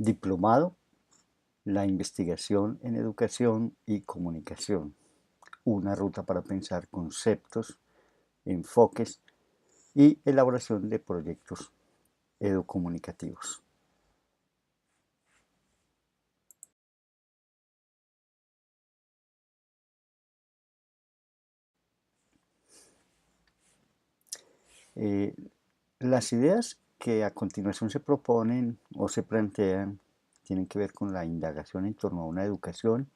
Diplomado, la investigación en educación y comunicación. Una ruta para pensar conceptos, enfoques y elaboración de proyectos educomunicativos. Eh, las ideas que a continuación se proponen o se plantean tienen que ver con la indagación en torno a una educación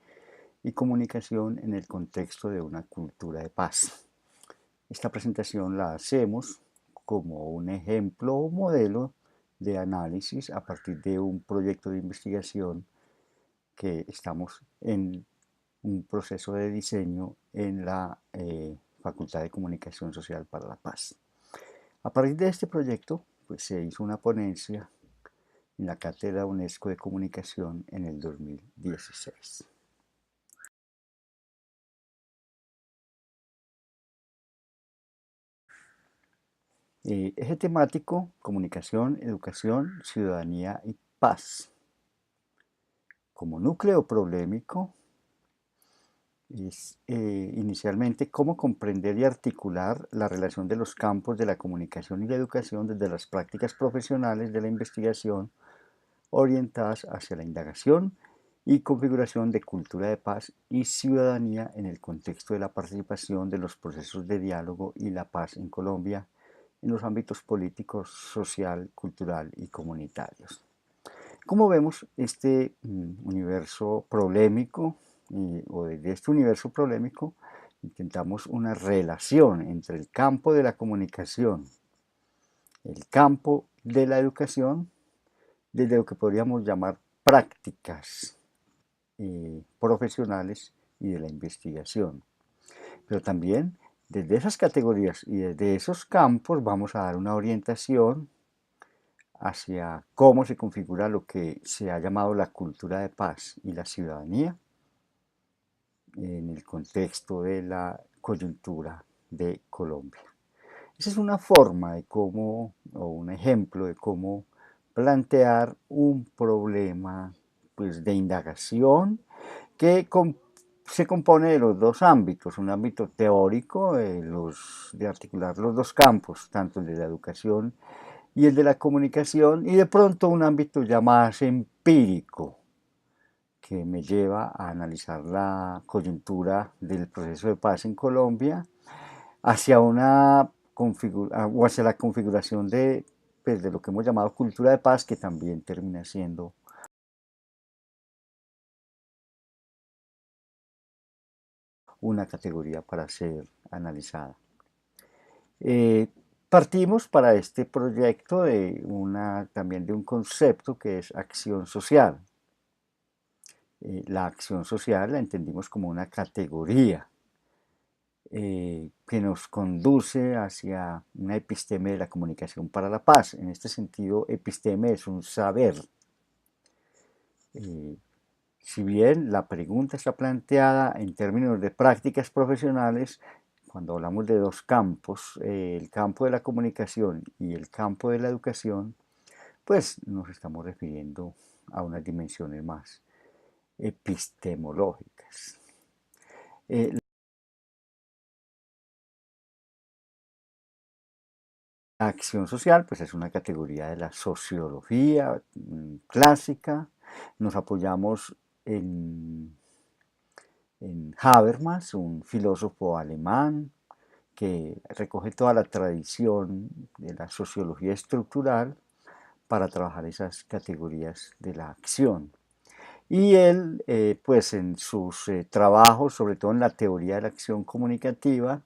y comunicación en el contexto de una cultura de paz. Esta presentación la hacemos como un ejemplo o modelo de análisis a partir de un proyecto de investigación que estamos en un proceso de diseño en la Facultad de Comunicación Social para la Paz. A partir de este proyecto, pues, se hizo una ponencia en la Cátedra UNESCO de Comunicación en el 2016. Eje temático: comunicación, educación, ciudadanía y paz. Como núcleo problemático es inicialmente cómo comprender y articular la relación de los campos de la comunicación y la educación desde las prácticas profesionales de la investigación orientadas hacia la indagación y configuración de cultura de paz y ciudadanía en el contexto de la participación de los procesos de diálogo y la paz en Colombia en los ámbitos políticos, social, cultural y comunitarios. Como vemos, este universo problemático, o desde este universo problemático, intentamos una relación entre el campo de la comunicación, el campo de la educación, desde lo que podríamos llamar prácticas profesionales y de la investigación. Pero también desde esas categorías y desde esos campos vamos a dar una orientación hacia cómo se configura lo que se ha llamado la cultura de paz y la ciudadanía en el contexto de la coyuntura de Colombia. Esa es una forma de cómo, o un ejemplo de cómo plantear un problema, pues, de indagación que se compone de los dos ámbitos: un ámbito teórico de articular los dos campos, tanto el de la educación y el de la comunicación, y de pronto un ámbito ya más empírico, que me lleva a analizar la coyuntura del proceso de paz en Colombia hacia o hacia la configuración de, pues, de lo que hemos llamado cultura de paz, que también termina siendo una categoría para ser analizada. Eh, Partimos para este proyecto también de un concepto que es acción social. La acción social la entendimos como una categoría que nos conduce hacia una episteme de la comunicación para la paz. En este sentido, episteme es un saber. Eh, si bien la pregunta está planteada en términos de prácticas profesionales, cuando hablamos de dos campos, el campo de la comunicación y el campo de la educación, pues nos estamos refiriendo a unas dimensiones más epistemológicas. La acción social, pues, es una categoría de la sociología clásica. Nos apoyamos en Habermas, un filósofo alemán que recoge toda la tradición de la sociología estructural para trabajar esas categorías de la acción. Y él, pues, en sus trabajos, sobre todo en la teoría de la acción comunicativa,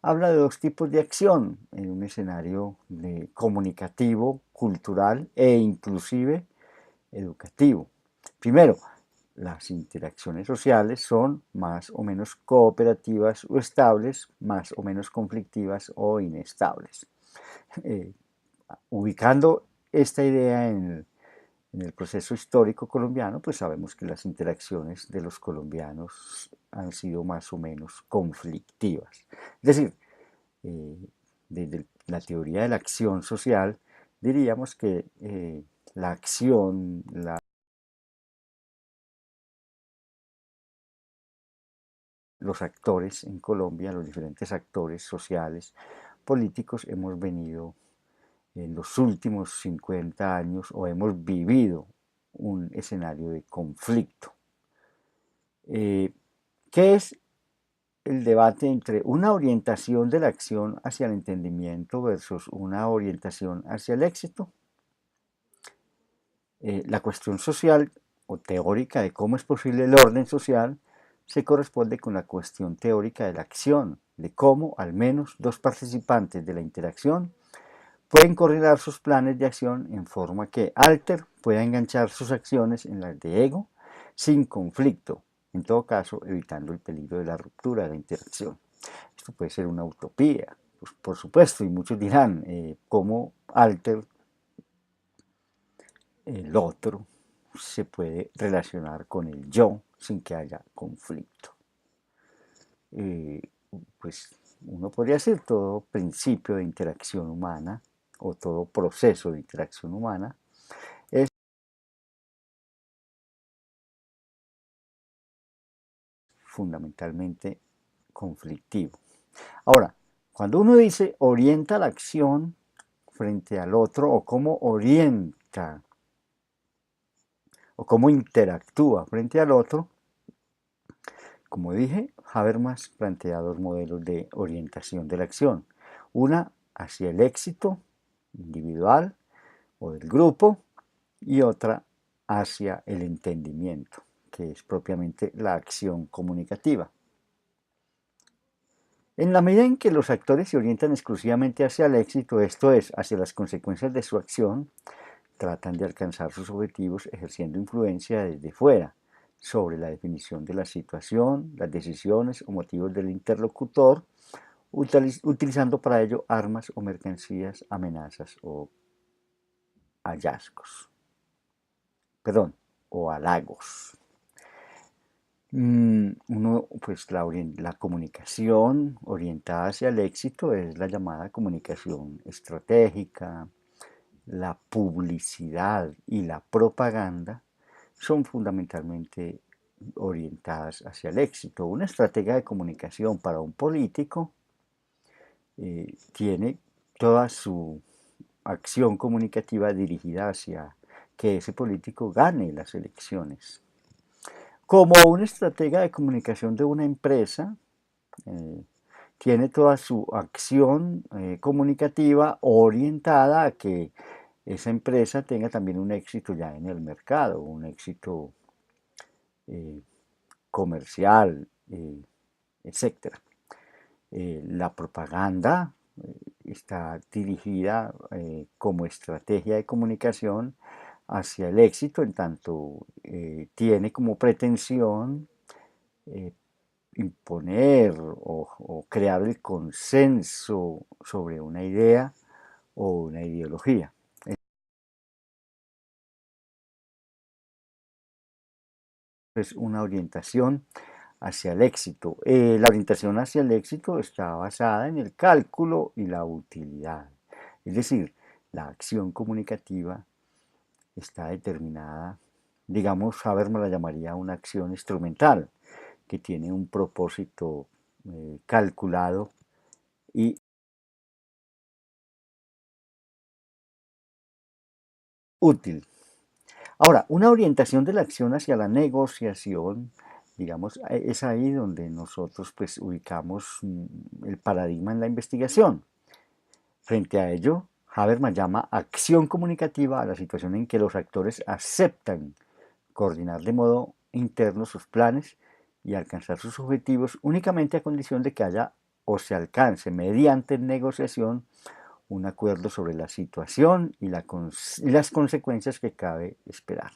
habla de dos tipos de acción en un escenario comunicativo, cultural e inclusive educativo. Primero, las interacciones sociales son más o menos cooperativas o estables, más o menos conflictivas o inestables. Eh, Ubicando esta idea en el proceso histórico colombiano, pues sabemos que las interacciones de los colombianos han sido más o menos conflictivas. Es decir, desde la teoría de la acción social, diríamos que la acción, los actores en Colombia, los diferentes actores sociales, políticos, hemos venido en los últimos 50 años o hemos vivido un escenario de conflicto. ¿Qué es el debate entre una orientación de la acción hacia el entendimiento versus una orientación hacia el éxito? La cuestión social o teórica de cómo es posible el orden social se corresponde con la cuestión teórica de la acción, de cómo al menos dos participantes de la interacción pueden coordinar sus planes de acción en forma que Alter pueda enganchar sus acciones en las de Ego sin conflicto, en todo caso evitando el peligro de la ruptura de la interacción. Esto puede ser una utopía, pues, por supuesto, y muchos dirán cómo Alter, el otro, se puede relacionar con el yo sin que haya conflicto. Pues uno podría decir todo principio de interacción humana o todo proceso de interacción humana es fundamentalmente conflictivo. Ahora, cuando uno dice orienta la acción frente al otro o cómo orienta o cómo interactúa frente al otro, como dije, Habermas plantea dos modelos de orientación de la acción. Una hacia el éxito individual o del grupo y otra hacia el entendimiento, que es propiamente la acción comunicativa. En la medida en que los actores se orientan exclusivamente hacia el éxito, esto es, hacia las consecuencias de su acción, tratan de alcanzar sus objetivos ejerciendo influencia desde fuera sobre la definición de la situación, las decisiones o motivos del interlocutor, utilizando para ello armas o mercancías, amenazas o hallazgos, perdón, o halagos. Pues la comunicación orientada hacia el éxito es la llamada comunicación estratégica. La publicidad y la propaganda son fundamentalmente orientadas hacia el éxito. Una estrategia de comunicación para un político tiene toda su acción comunicativa dirigida hacia que ese político gane las elecciones. Como una estratega de comunicación de una empresa, tiene toda su acción comunicativa orientada a que esa empresa tenga también un éxito ya en el mercado, un éxito comercial, etc. La propaganda está dirigida como estrategia de comunicación hacia el éxito, en tanto tiene como pretensión imponer o crear el consenso sobre una idea o una ideología. Es una orientación hacia el éxito. La orientación hacia el éxito está basada en el cálculo y la utilidad. Es decir, la acción comunicativa está determinada, digamos, Habermas la llamaría una acción instrumental, que tiene un propósito calculado y útil. Ahora, una orientación de la acción hacia la negociación, digamos, es ahí donde nosotros pues ubicamos el paradigma en la investigación. Frente a ello, Habermas llama acción comunicativa a la situación en que los actores aceptan coordinar de modo interno sus planes y alcanzar sus objetivos únicamente a condición de que haya o se alcance mediante negociación un acuerdo sobre la situación y las consecuencias que cabe esperar.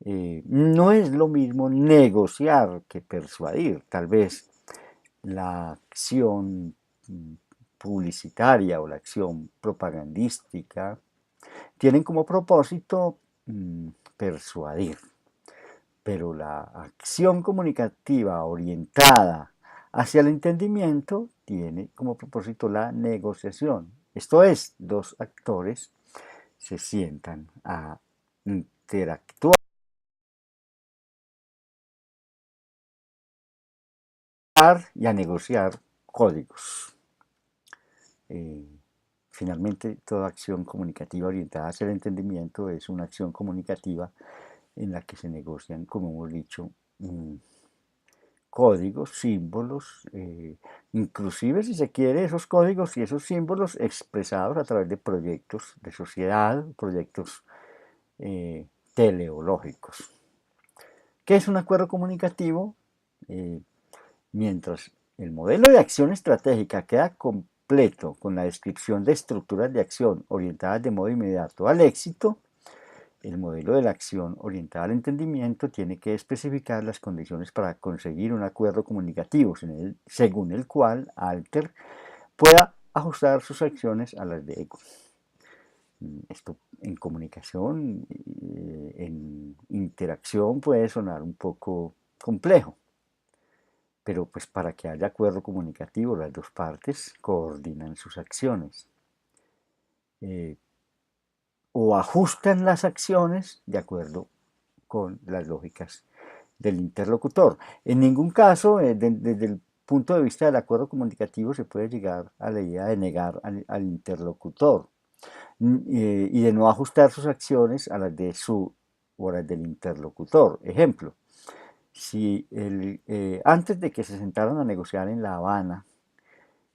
No es lo mismo negociar que persuadir. Tal vez la acción publicitaria o la acción propagandística tienen como propósito persuadir, pero la acción comunicativa orientada hacia el entendimiento tiene como propósito la negociación. Esto es, dos actores se sientan a interactuar crear y a negociar códigos. Finalmente, toda acción comunicativa orientada hacia el entendimiento es una acción comunicativa en la que se negocian, como hemos dicho, códigos, símbolos, inclusive si se quiere esos códigos y esos símbolos expresados a través de proyectos de sociedad, proyectos teleológicos. ¿Qué es un acuerdo comunicativo? Mientras el modelo de acción estratégica queda completo con la descripción de estructuras de acción orientadas de modo inmediato al éxito, el modelo de la acción orientada al entendimiento tiene que especificar las condiciones para conseguir un acuerdo comunicativo, según el cual Alter pueda ajustar sus acciones a las de Ego. Esto en comunicación, en interacción puede sonar un poco complejo, pero pues para que haya acuerdo comunicativo las dos partes coordinan sus acciones. O ajustan las acciones de acuerdo con las lógicas del interlocutor. En ningún caso, desde el punto de vista del acuerdo comunicativo, se puede llegar a la idea de negar al interlocutor y de no ajustar sus acciones a las de su o a las del interlocutor. Ejemplo, si antes de que se sentaran a negociar en La Habana,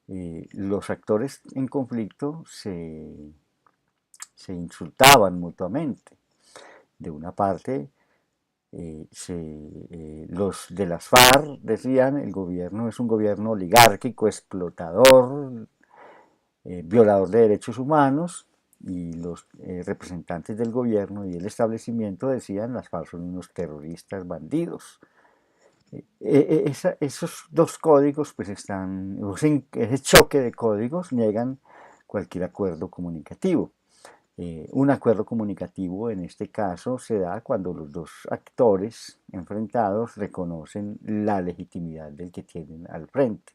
los actores en conflicto se insultaban mutuamente. De una parte, los de las FARC decían el gobierno es un gobierno oligárquico, explotador, violador de derechos humanos, y los representantes del gobierno y del establecimiento decían las FARC son unos terroristas bandidos. Esos dos códigos pues están, ese choque de códigos niegan cualquier acuerdo comunicativo. Un acuerdo comunicativo en este caso se da cuando los dos actores enfrentados reconocen la legitimidad del que tienen al frente,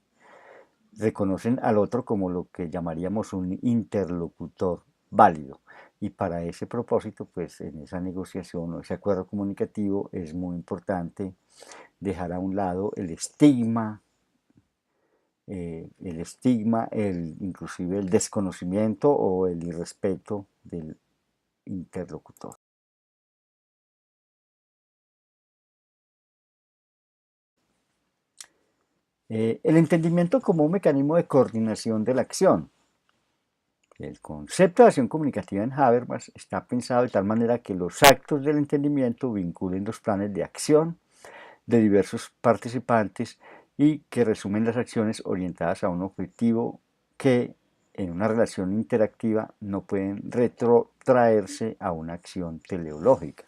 reconocen al otro como lo que llamaríamos un interlocutor válido. Y para ese propósito, pues en esa negociación o ese acuerdo comunicativo es muy importante dejar a un lado inclusive el desconocimiento o el irrespeto del interlocutor. El entendimiento como un mecanismo de coordinación de la acción. El concepto de acción comunicativa en Habermas está pensado de tal manera que los actos del entendimiento vinculen los planes de acción de diversos participantes y que resumen las acciones orientadas a un objetivo que en una relación interactiva no pueden retrotraerse a una acción teleológica.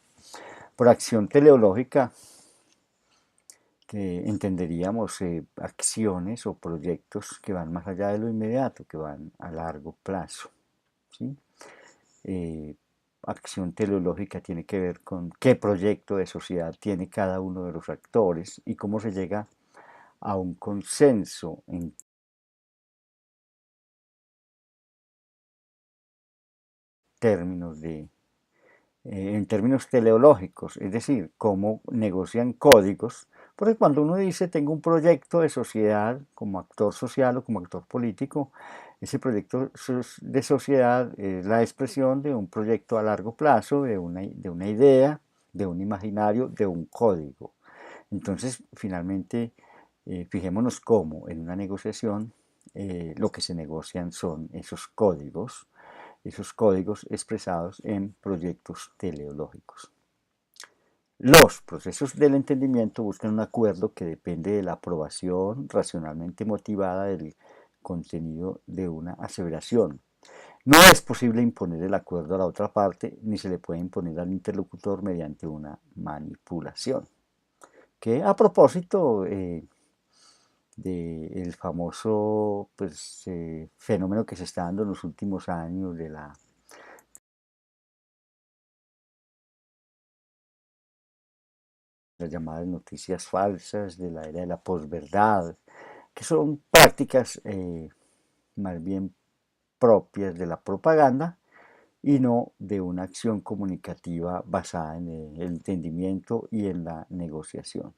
Por acción teleológica que entenderíamos acciones o proyectos que van más allá de lo inmediato, que van a largo plazo. ¿Sí? Acción teleológica tiene que ver con qué proyecto de sociedad tiene cada uno de los actores y cómo se llega a un consenso en términos teleológicos, es decir, cómo negocian códigos, porque cuando uno dice tengo un proyecto de sociedad como actor social o como actor político, ese proyecto de sociedad es la expresión de un proyecto a largo plazo, de una idea, de un imaginario, de un código. Entonces, finalmente, fijémonos cómo en una negociación lo que se negocian son esos códigos expresados en proyectos teleológicos. Los procesos del entendimiento buscan un acuerdo que depende de la aprobación racionalmente motivada del contenido de una aseveración. No es posible imponer el acuerdo a la otra parte, ni se le puede imponer al interlocutor mediante una manipulación. Que a propósito del famoso pues, fenómeno que se está dando en los últimos años de las llamadas noticias falsas, de la era de la posverdad, que son prácticas más bien propias de la propaganda y no de una acción comunicativa basada en el entendimiento y en la negociación.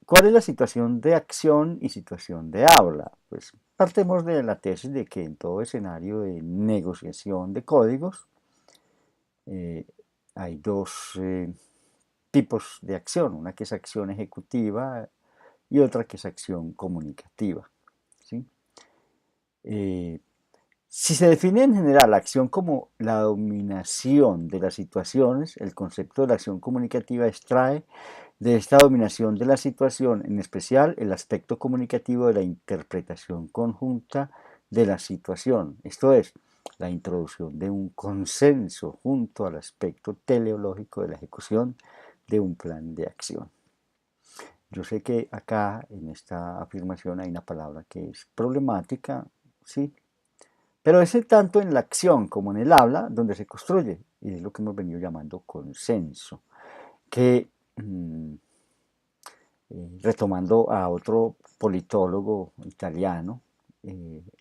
¿Cuál es la situación de acción y situación de habla? Pues partemos de la tesis de que en todo escenario de negociación de códigos eh, hay dos tipos de acción, una que es acción ejecutiva y otra que es acción comunicativa. ¿Sí? Eh, si se define en general la acción como la dominación de las situaciones, el concepto de la acción comunicativa extrae de esta dominación de la situación, en especial el aspecto comunicativo de la interpretación conjunta de la situación, esto es, la introducción de un consenso junto al aspecto teleológico de la ejecución de un plan de acción. Yo sé que acá en esta afirmación hay una palabra que es problemática, sí, pero es tanto en la acción como en el habla donde se construye, y es lo que hemos venido llamando consenso, que retomando a otro politólogo italiano,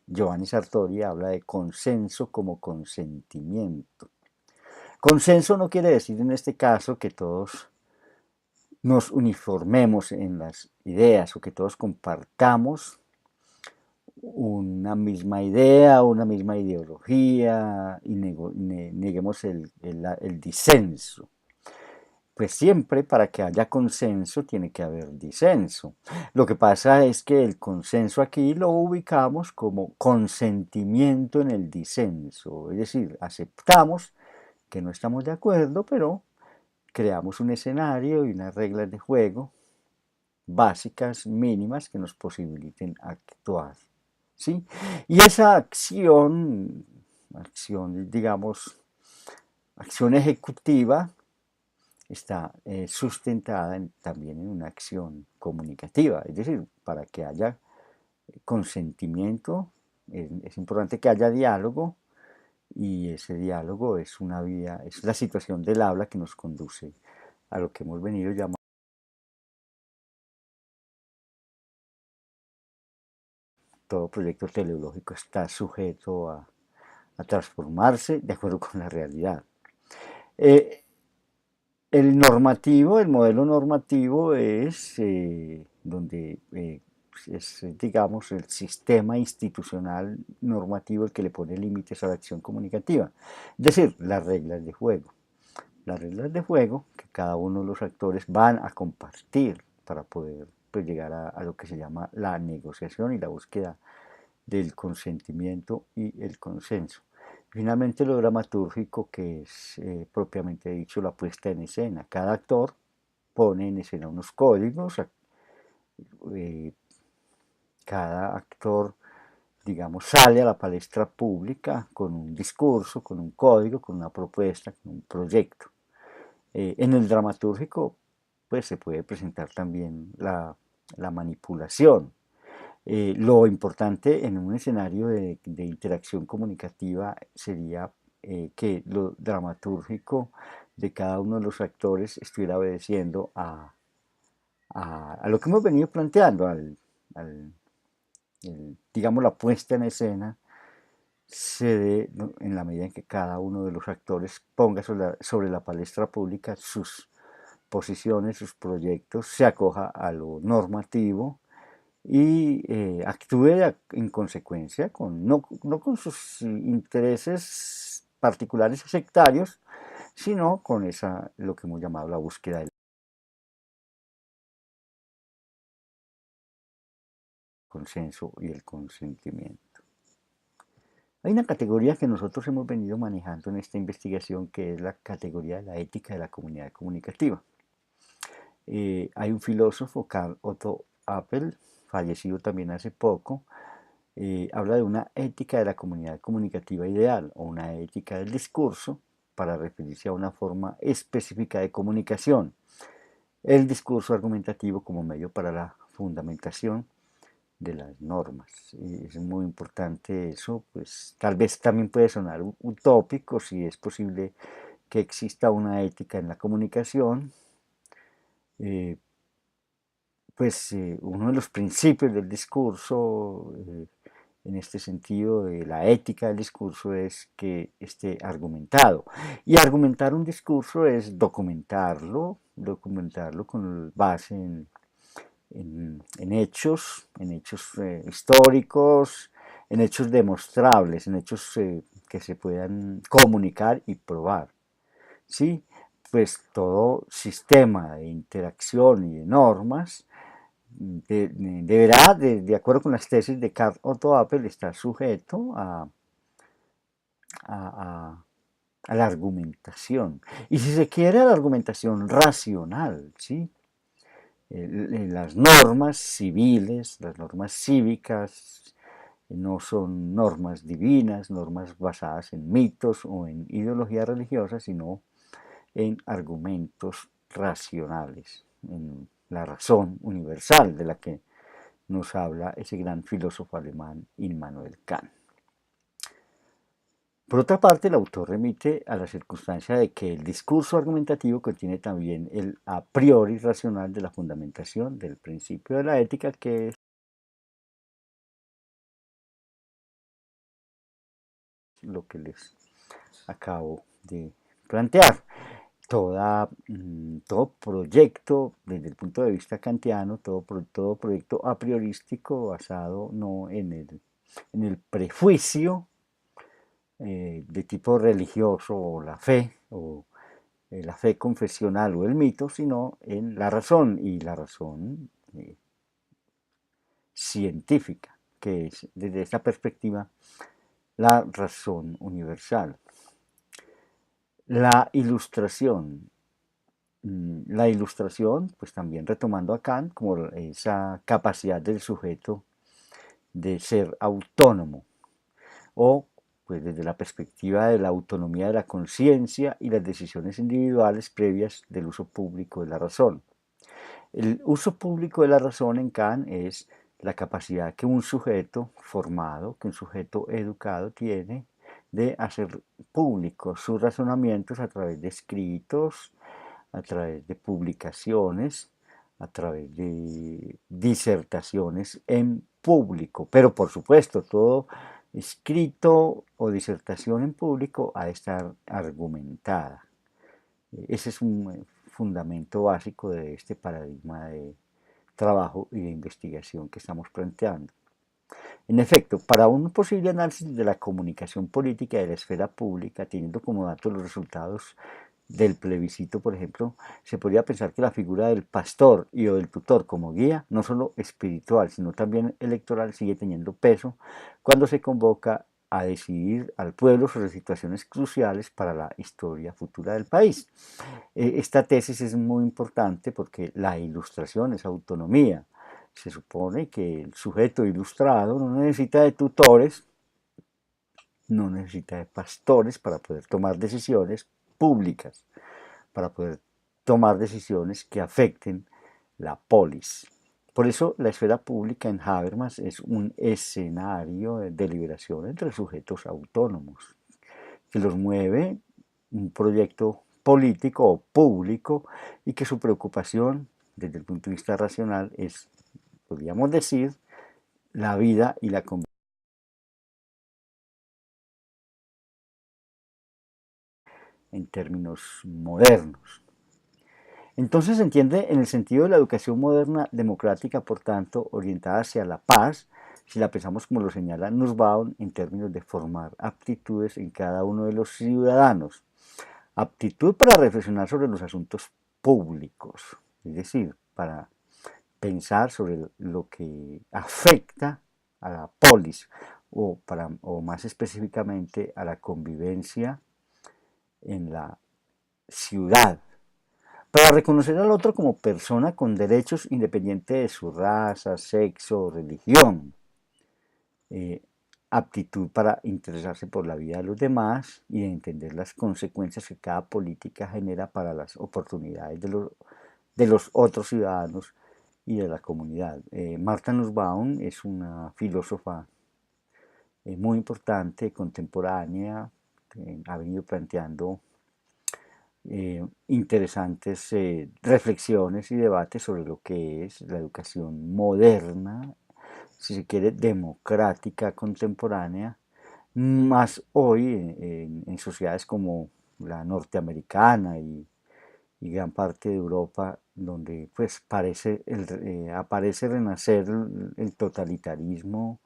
Giovanni Sartori habla de consenso como consentimiento. Consenso no quiere decir en este caso que todos nos uniformemos en las ideas o que todos compartamos una misma idea, una misma ideología y neguemos el disenso. Pues siempre para que haya consenso tiene que haber disenso. Lo que pasa es que el consenso aquí lo ubicamos como consentimiento en el disenso, es decir, aceptamos que no estamos de acuerdo, pero creamos un escenario y unas reglas de juego básicas, mínimas, que nos posibiliten actuar. ¿Sí? Y esa acción, digamos, acción ejecutiva, está sustentada también en una acción comunicativa, es decir, para que haya consentimiento es importante que haya diálogo y ese diálogo es una vía, es la situación del habla que nos conduce a lo que hemos venido llamando todo proyecto teleológico está sujeto a transformarse de acuerdo con la realidad. Eh, el modelo normativo es donde es, digamos, el sistema institucional normativo el que le pone límites a la acción comunicativa. Es decir, las reglas de juego. Las reglas de juego que cada uno de los actores van a compartir para poder pues, llegar a lo que se llama la negociación y la búsqueda del consentimiento y el consenso. Finalmente lo dramatúrgico, que es propiamente dicho la puesta en escena. Cada actor pone en escena unos códigos, eh, cada actor, digamos, sale a la palestra pública con un discurso, con un código, con una propuesta, con un proyecto. En el dramatúrgico, pues se puede presentar también la manipulación. Lo importante en un escenario de interacción comunicativa sería que lo dramatúrgico de cada uno de los actores estuviera obedeciendo a lo que hemos venido planteando, digamos, la puesta en escena se dé en la medida en que cada uno de los actores ponga sobre la palestra pública sus posiciones, sus proyectos, se acoja a lo normativo y actúe en consecuencia, no con sus intereses particulares o sectarios, sino con lo que hemos llamado la búsqueda del consenso y el consentimiento. Hay una categoría que nosotros hemos venido manejando en esta investigación que es la categoría de la ética de la comunidad comunicativa. Hay un filósofo, Karl Otto Appel, fallecido también hace poco, habla de una ética de la comunidad comunicativa ideal o una ética del discurso para referirse a una forma específica de comunicación. El discurso argumentativo como medio para la fundamentación de las normas. Y es muy importante eso, pues tal vez también puede sonar utópico si es posible que exista una ética en la comunicación, eh, pues uno de los principios del discurso, en este sentido, de la ética del discurso, es que esté argumentado. Y argumentar un discurso es documentarlo con base en hechos históricos, en hechos demostrables, en hechos que se puedan comunicar y probar. ¿Sí? Pues todo sistema de interacción y de normas deberá, de acuerdo con las tesis de Karl Otto Appel, estar sujeto a, a la argumentación. Y si se quiere, a la argumentación racional, ¿sí? Las normas civiles, las normas cívicas, no son normas divinas, normas basadas en mitos o en ideología religiosa, sino en argumentos racionales, en la razón universal de la que nos habla ese gran filósofo alemán Immanuel Kant. Por otra parte, el autor remite a la circunstancia de que el discurso argumentativo contiene también el a priori racional de la fundamentación del principio de la ética, que es lo que les acabo de plantear. Todo proyecto, desde el punto de vista kantiano, todo proyecto a priorístico basado no en el prejuicio de tipo religioso o la fe confesional o el mito, sino en la razón y la razón científica, que es desde esta perspectiva la razón universal. La ilustración. La ilustración, pues también retomando a Kant, como esa capacidad del sujeto de ser autónomo, o pues desde la perspectiva de la autonomía de la conciencia y las decisiones individuales previas del uso público de la razón. El uso público de la razón en Kant es la capacidad que un sujeto formado, que un sujeto educado tiene de hacer públicos sus razonamientos a través de escritos, a través de publicaciones, a través de disertaciones en público. Pero por supuesto, todo escrito o disertación en público ha de estar argumentada. Ese es un fundamento básico de este paradigma de trabajo y de investigación que estamos planteando. En efecto, para un posible análisis de la comunicación política de la esfera pública, teniendo como datos los resultados del plebiscito, por ejemplo, se podría pensar que la figura del pastor y o del tutor como guía, no solo espiritual, sino también electoral, sigue teniendo peso cuando se convoca a decidir al pueblo sobre situaciones cruciales para la historia futura del país. Esta tesis es muy importante porque la ilustración es autonomía. Se supone que el sujeto ilustrado no necesita de tutores, no necesita de pastores para poder tomar decisiones públicas, para poder tomar decisiones que afecten la polis. Por eso la esfera pública en Habermas es un escenario de deliberación entre sujetos autónomos, que los mueve un proyecto político o público y que su preocupación desde el punto de vista racional es, podríamos decir, la vida y la convivencia en términos modernos. Entonces se entiende en el sentido de la educación moderna democrática, por tanto, orientada hacia la paz, si la pensamos como lo señala Nussbaum, en términos de formar aptitudes en cada uno de los ciudadanos. Aptitud para reflexionar sobre los asuntos públicos, es decir, para pensar sobre lo que afecta a la polis o más específicamente a la convivencia en la ciudad, para reconocer al otro como persona con derechos independiente de su raza, sexo o religión, eh, aptitud para interesarse por la vida de los demás y de entender las consecuencias que cada política genera para las oportunidades de los otros ciudadanos y de la comunidad. Martha Nussbaum es una filósofa muy importante, contemporánea, ha venido planteando interesantes reflexiones y debates sobre lo que es la educación moderna, si se quiere, democrática, contemporánea, más hoy en sociedades como la norteamericana y y gran parte de Europa, donde pues aparece renacer el totalitarismo,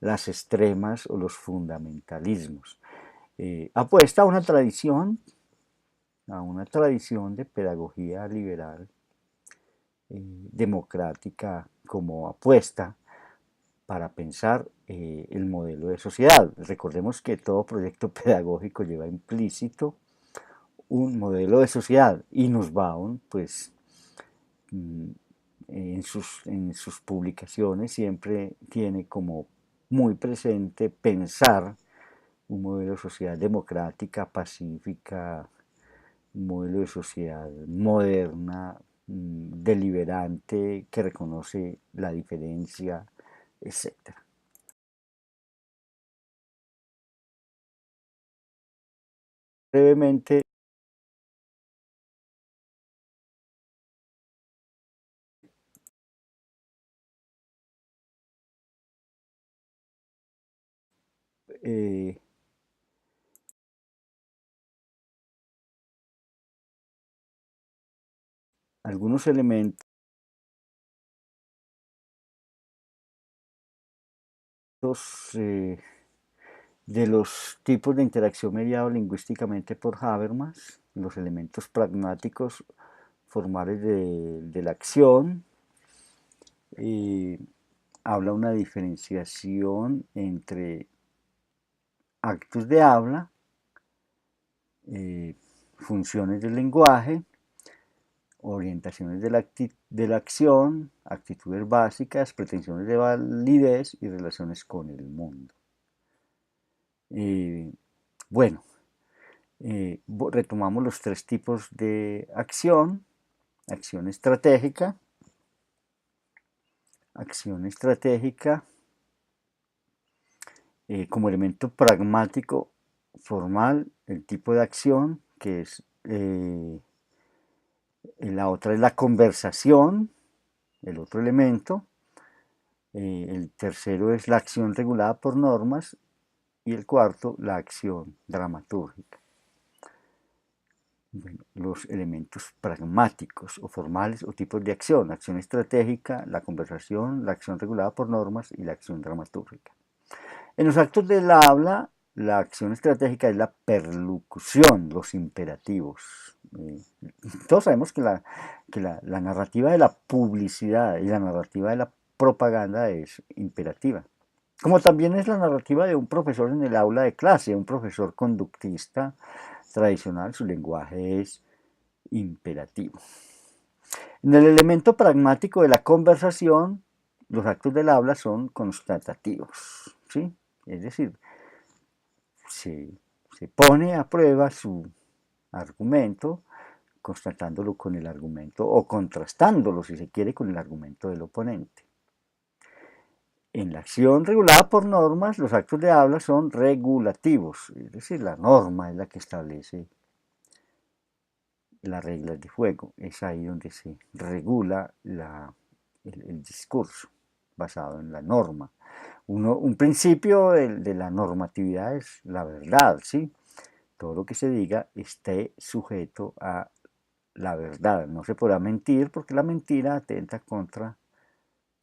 las extremas o los fundamentalismos. Apuesta a una tradición de pedagogía liberal, democrática, como apuesta para pensar el modelo de sociedad. Recordemos que todo proyecto pedagógico lleva implícito un modelo de sociedad y Nussbaum, pues, mm, en sus publicaciones siempre tiene como muy presente pensar un modelo de sociedad democrática, pacífica, un modelo de sociedad moderna, deliberante, que reconoce la diferencia, etcétera. Brevemente, eh, algunos elementos eh, de los tipos de interacción mediados lingüísticamente por Habermas, los elementos pragmáticos formales de la acción, eh, habla una diferenciación entre actos de habla, eh, funciones del lenguaje, orientaciones de la acción, actitudes básicas, pretensiones de validez y relaciones con el mundo. Eh, bueno, retomamos los tres tipos de acción: acción estratégica como elemento pragmático formal, el tipo de acción que es la otra es la conversación, el otro elemento. El tercero es la acción regulada por normas y el cuarto, la acción dramatúrgica. Bueno, los elementos pragmáticos o formales o tipos de acción: acción estratégica, la conversación, la acción regulada por normas y la acción dramatúrgica. En los actos del habla, la acción estratégica es la perlocución, los imperativos. Todos sabemos que la narrativa de la publicidad y la narrativa de la propaganda es imperativa. Como también es la narrativa de un profesor en el aula de clase, un profesor conductista tradicional, su lenguaje es imperativo. En el elemento pragmático de la conversación, los actos del habla son constatativos, ¿sí? Es decir, se, se pone a prueba su argumento, constatándolo con el argumento o contrastándolo, si se quiere, con el argumento del oponente. En la acción regulada por normas, los actos de habla son regulativos, es decir, la norma es la que establece las reglas de juego. Es ahí donde se regula el discurso basado en la norma. Un principio de la normatividad es la verdad, ¿sí? Todo lo que se diga esté sujeto a la verdad. No se podrá mentir porque la mentira atenta contra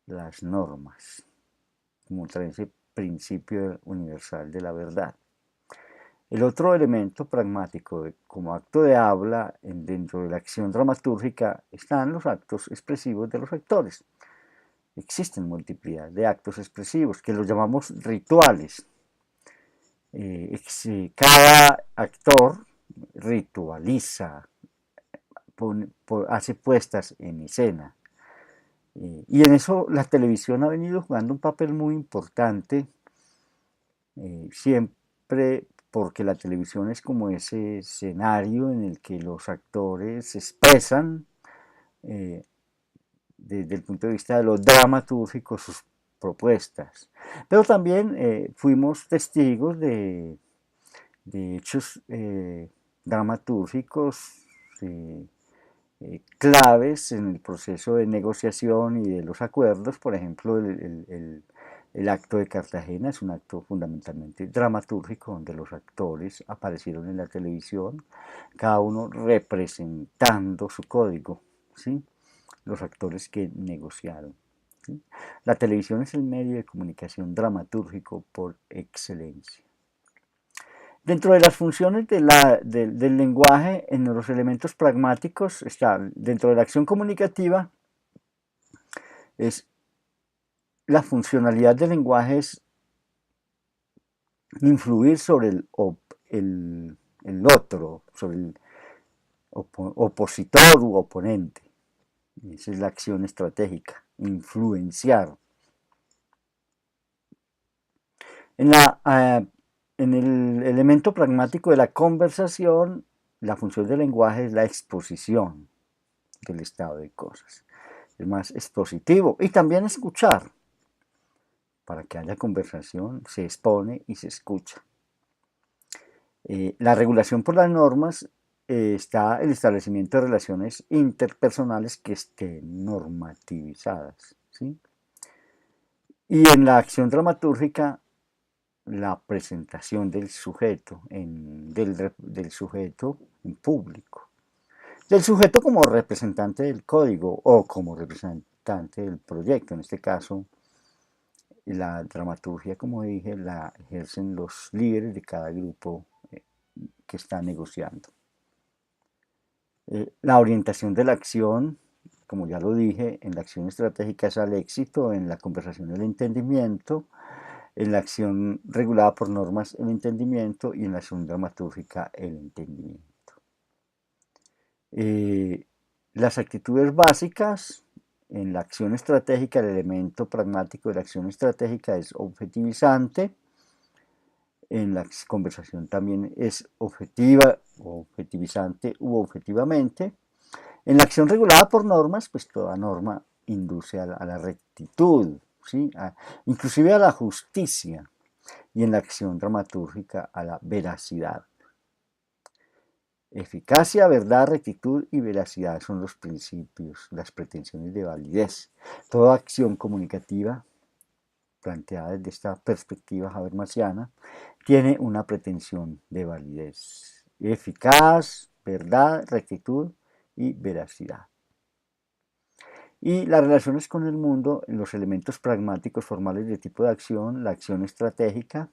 las normas, contra ese principio universal de la verdad. El otro elemento pragmático como acto de habla dentro de la acción dramatúrgica están los actos expresivos de los actores. Existen multiplicidad de actos expresivos que los llamamos rituales. Cada actor ritualiza, hace puestas en escena. Y en eso la televisión ha venido jugando un papel muy importante, siempre porque la televisión es como ese escenario en el que los actores expresan desde el punto de vista de lo dramatúrgico sus propuestas. Pero también fuimos testigos de hechos dramatúrgicos claves en el proceso de negociación y de los acuerdos, por ejemplo, El acto de Cartagena es un acto fundamentalmente dramatúrgico donde los actores aparecieron en la televisión, cada uno representando su código, ¿sí? Los actores que negociaron. ¿Sí? La televisión es el medio de comunicación dramatúrgico por excelencia. Dentro de las funciones del lenguaje, en los elementos pragmáticos, está dentro de la acción comunicativa, es la funcionalidad del lenguaje es influir sobre el otro, sobre el opositor u oponente. Esa es la acción estratégica, influenciar. En el elemento pragmático de la conversación, la función del lenguaje es la exposición del estado de cosas. Es más expositivo y también escuchar. Para que haya conversación se expone y se escucha. La regulación por las normas está el establecimiento de relaciones interpersonales que estén normativizadas, ¿sí? Y en la acción dramatúrgica, la presentación del sujeto, del sujeto en público, del sujeto como representante del código o como representante del proyecto. En este caso, la dramaturgia, como dije, la ejercen los líderes de cada grupo que está negociando. La orientación de la acción, como ya lo dije, en la acción estratégica es al éxito, en la conversación el entendimiento, en la acción regulada por normas el entendimiento y en la acción dramatúrgica el entendimiento. Las actitudes básicas, en la acción estratégica el elemento pragmático de la acción estratégica es objetivizante, en la conversación también es objetiva, objetivizante u objetivamente. En la acción regulada por normas, pues toda norma induce a la rectitud, ¿sí? Inclusive a la justicia, y en la acción dramatúrgica a la veracidad. Eficacia, verdad, rectitud y veracidad son los principios, las pretensiones de validez. Toda acción comunicativa planteada desde esta perspectiva habermasiana, tiene una pretensión de validez. Eficaz, verdad, rectitud y veracidad. Y las relaciones con el mundo, los elementos pragmáticos formales de tipo de acción, la acción estratégica,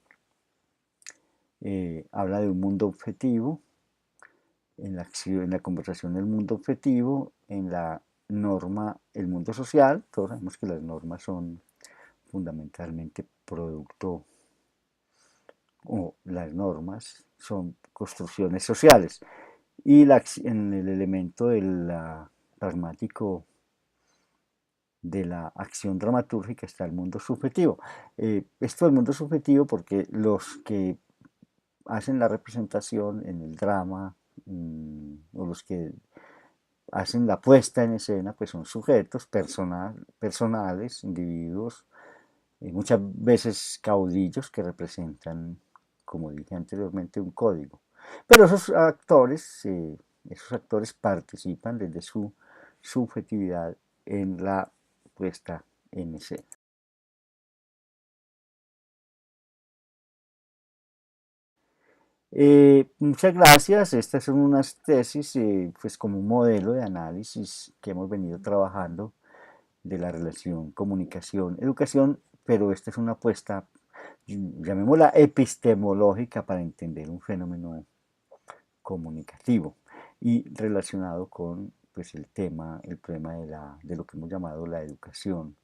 habla de un mundo objetivo, en la conversación el mundo objetivo, en la norma el mundo social. Todos sabemos que las normas son fundamentalmente producto, o las normas son construcciones sociales, y en el elemento del pragmático de la acción dramatúrgica está el mundo subjetivo. Esto del mundo subjetivo porque los que hacen la representación en el drama, o los que hacen la puesta en escena, pues son sujetos personales, individuos, muchas veces caudillos que representan, como dije anteriormente, un código. Pero esos actores participan desde su subjetividad en la puesta en escena. Muchas gracias. Estas son unas tesis, pues como un modelo de análisis que hemos venido trabajando de la relación comunicación-educación, pero esta es una apuesta, llamémosla epistemológica, para entender un fenómeno comunicativo y relacionado con pues, el problema de lo que hemos llamado la educación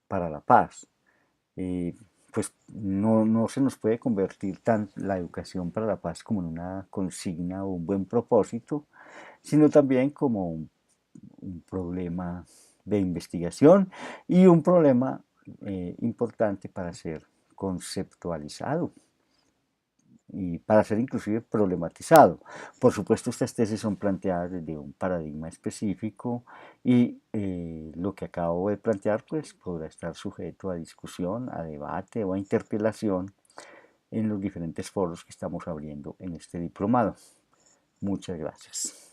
para la paz. Pues no se nos puede convertir la educación para la paz como en una consigna o un buen propósito, sino también como un problema de investigación y un problema importante para ser conceptualizado y para ser inclusive problematizado. Por supuesto, estas tesis son planteadas desde un paradigma específico y lo que acabo de plantear pues podrá estar sujeto a discusión, a debate o a interpelación en los diferentes foros que estamos abriendo en este diplomado. Muchas gracias.